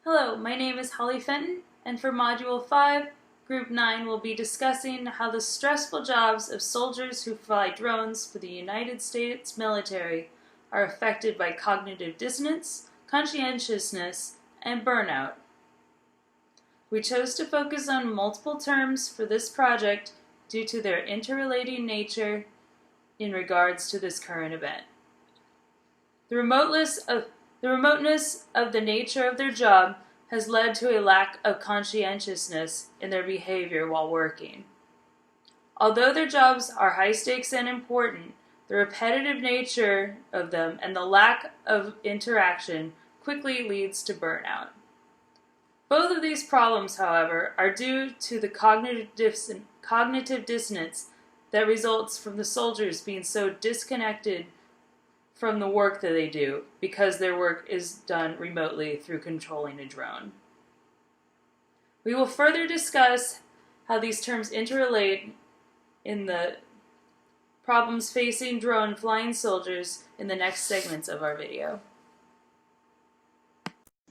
Hello, my name is Holly Fenton, and for Module 5, Group 9 will be discussing how the stressful jobs of soldiers who fly drones for the United States military are affected by cognitive dissonance, conscientiousness, and burnout. We chose to focus on multiple terms for this project due to their interrelating nature in regards to this current event. The remoteness of the nature of their job has led to a lack of conscientiousness in their behavior while working. Although their jobs are high stakes and important, the repetitive nature of them and the lack of interaction quickly leads to burnout. Both of these problems, however, are due to the cognitive dissonance that results from the soldiers being so disconnected from the work that they do because their work is done remotely through controlling a drone. We will further discuss how these terms interrelate in the problems facing drone flying soldiers in the next segments of our video.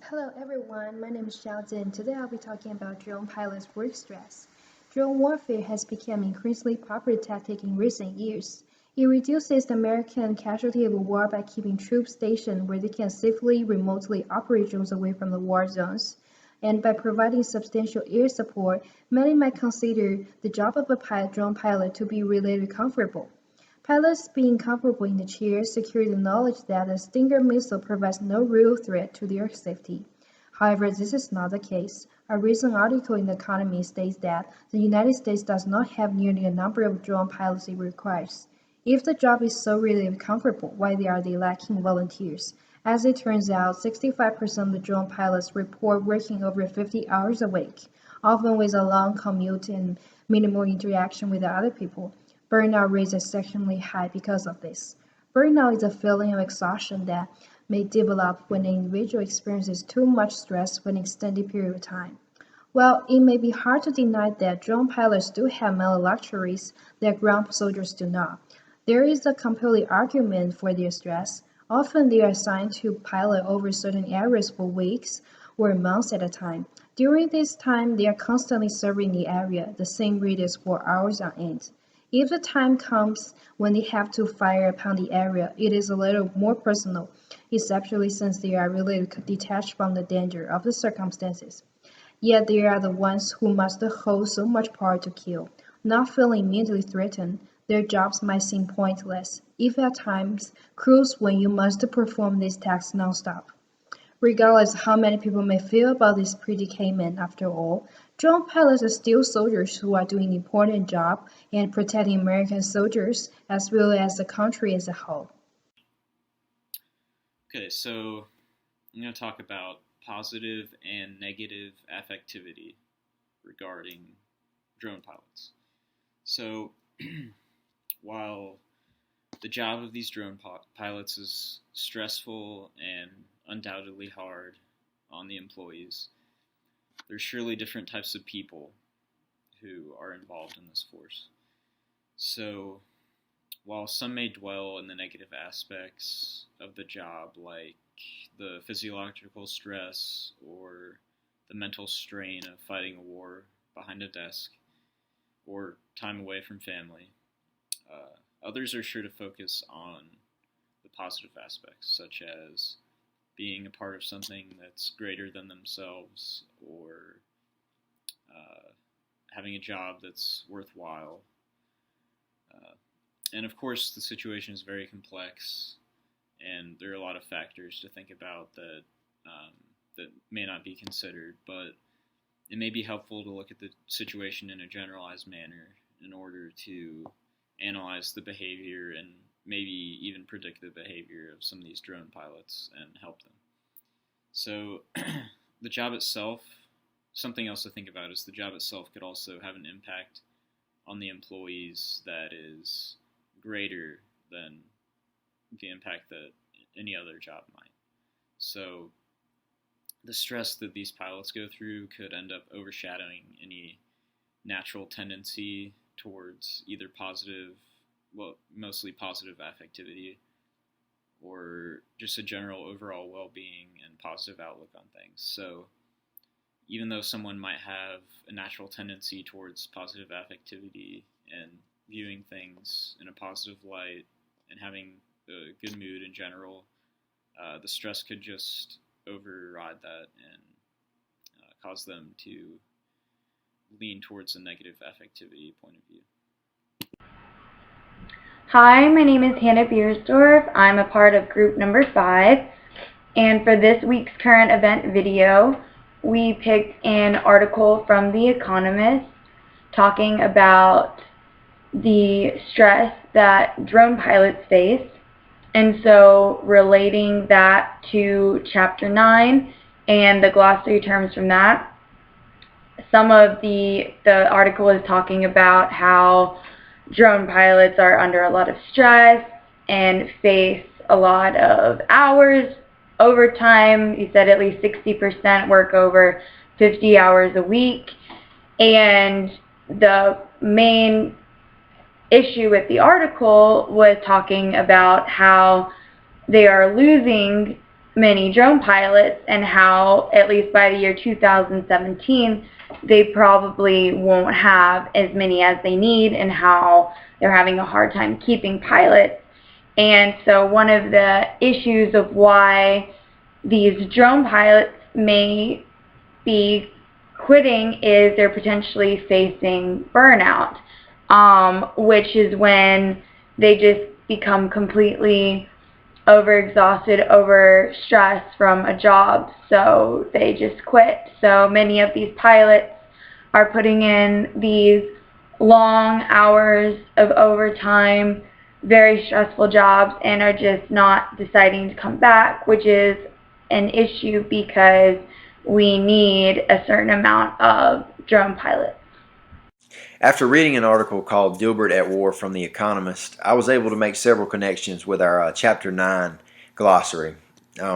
Hello everyone, my name is Xiaojin. Today I'll be talking about drone pilots' work stress. Drone warfare has become an increasingly popular tactic in recent years. It reduces the American casualty of the war by keeping troops stationed where they can safely remotely operate drones away from the war zones. And by providing substantial air support, many might consider the job of a drone pilot to be relatively comfortable. Pilots being comfortable in the chair secure the knowledge that a Stinger missile provides no real threat to their safety. However, this is not the case. A recent article in The Economy states that the United States does not have nearly the number of drone pilots it requires. If the job is so relatively comfortable, why are they lacking volunteers? As it turns out, 65% of the drone pilots report working over 50 hours a week, often with a long commute and minimal interaction with other people. Burnout rates are exceptionally high because of this. Burnout is a feeling of exhaustion that may develop when an individual experiences too much stress for an extended period of time. While it may be hard to deny that drone pilots do have many luxuries that ground soldiers do not, there is a compelling argument for their stress. Often they are assigned to pilot over certain areas for weeks or months at a time. During this time, they are constantly serving the area, the same radius for hours on end. If the time comes when they have to fire upon the area, it is a little more personal, especially since they are really detached from the danger of the circumstances. Yet they are the ones who must hold so much power to kill. Not feeling immediately threatened, their jobs might seem pointless, if at times cruel when you must perform these tasks non-stop. Regardless of how many people may feel about this predicament, after all, drone pilots are still soldiers who are doing an important job and protecting American soldiers as well as the country as a whole. Okay, so I'm going to talk about positive and negative affectivity regarding drone pilots. So, while the job of these drone pilots is stressful and undoubtedly hard on the employees, there's surely different types of people who are involved in this force. So, while some may dwell in the negative aspects of the job, like the physiological stress or the mental strain of fighting a war behind a desk or time away from family, others are sure to focus on the positive aspects, such as being a part of something that's greater than themselves or having a job that's worthwhile. And of course, the situation is very complex, and there are a lot of factors to think about that may not be considered, but it may be helpful to look at the situation in a generalized manner in order to analyze the behavior and maybe even predict the behavior of some of these drone pilots and help them. So the job itself, something else to think about is the job itself could also have an impact on the employees that is greater than the impact that any other job might. So the stress that these pilots go through could end up overshadowing any natural tendency towards either positive, well, mostly positive affectivity, or just a general overall well-being and positive outlook on things. So even though someone might have a natural tendency towards positive affectivity and viewing things in a positive light and having a good mood in general, the stress could just override that and cause them to lean towards a negative affectivity point of view. Hi, my name is Hannah Biersdorf. I'm a part of group number 5, and for this week's current event video, we picked an article from The Economist talking about the stress that drone pilots face, and so relating that to Chapter 9 and the glossary terms from that. Some of the article is talking about how drone pilots are under a lot of stress and face a lot of hours, overtime. He said at least 60% work over 50 hours a week. And the main issue with the article was talking about how they are losing many drone pilots and how, at least by the year 2017, they probably won't have as many as they need and how they're having a hard time keeping pilots. And so one of the issues of why these drone pilots may be quitting is they're potentially facing burnout, which is when they just become completely overexhausted, overstressed from a job, so they just quit. So many of these pilots are putting in these long hours of overtime, very stressful jobs, and are just not deciding to come back, which is an issue because we need a certain amount of drone pilots. After reading an article called Dilbert at War from The Economist, I was able to make several connections with our Chapter 9 glossary.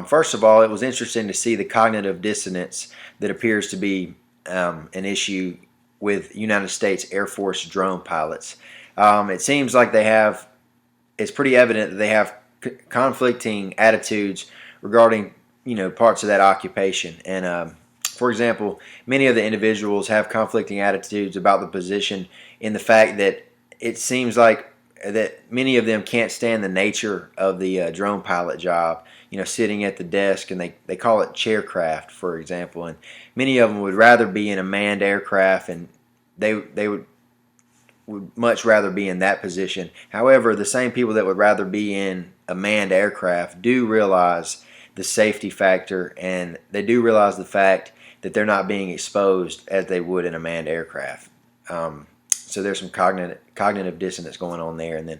First of all, it was interesting to see the cognitive dissonance that appears to be an issue with United States Air Force drone pilots. It seems like it's pretty evident that they have conflicting attitudes regarding parts of that occupation. And for example, many of the individuals have conflicting attitudes about the position in the fact that it seems like that many of them can't stand the nature of the drone pilot job, sitting at the desk, and they call it chaircraft, for example, and many of them would rather be in a manned aircraft, and they would much rather be in that position. However, the same people that would rather be in a manned aircraft do realize the safety factor, and they do realize the fact that they're not being exposed as they would in a manned aircraft. So there's some cognitive dissonance going on there. And then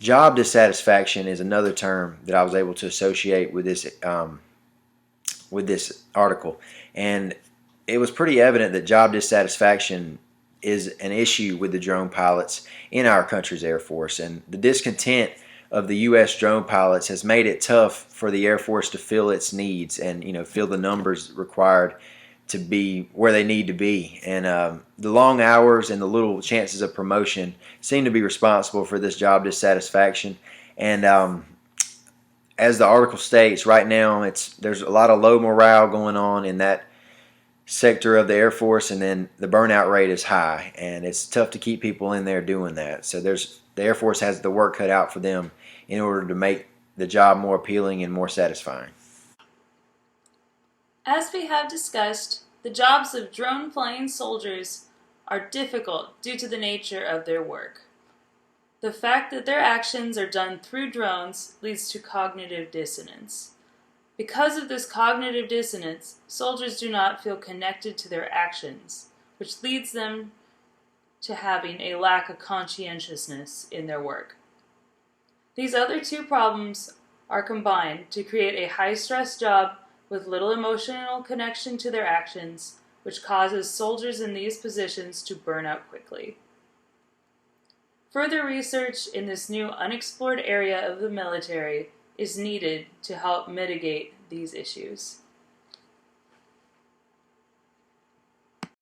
job dissatisfaction is another term that I was able to associate with this article. And it was pretty evident that job dissatisfaction is an issue with the drone pilots in our country's Air Force. And the discontent of the U.S. drone pilots has made it tough for the Air Force to fill its needs and fill the numbers required to be where they need to be. And the long hours and the little chances of promotion seem to be responsible for this job dissatisfaction. And as the article states, right now there's a lot of low morale going on in that sector of the Air Force, and then the burnout rate is high, and it's tough to keep people in there doing that. So the Air Force has the work cut out for them in order to make the job more appealing and more satisfying. As we have discussed, the jobs of drone-flying soldiers are difficult due to the nature of their work. The fact that their actions are done through drones leads to cognitive dissonance. Because of this cognitive dissonance, soldiers do not feel connected to their actions, which leads them to having a lack of conscientiousness in their work. These other two problems are combined to create a high-stress job with little emotional connection to their actions, which causes soldiers in these positions to burn out quickly. Further research in this new unexplored area of the military is needed to help mitigate these issues.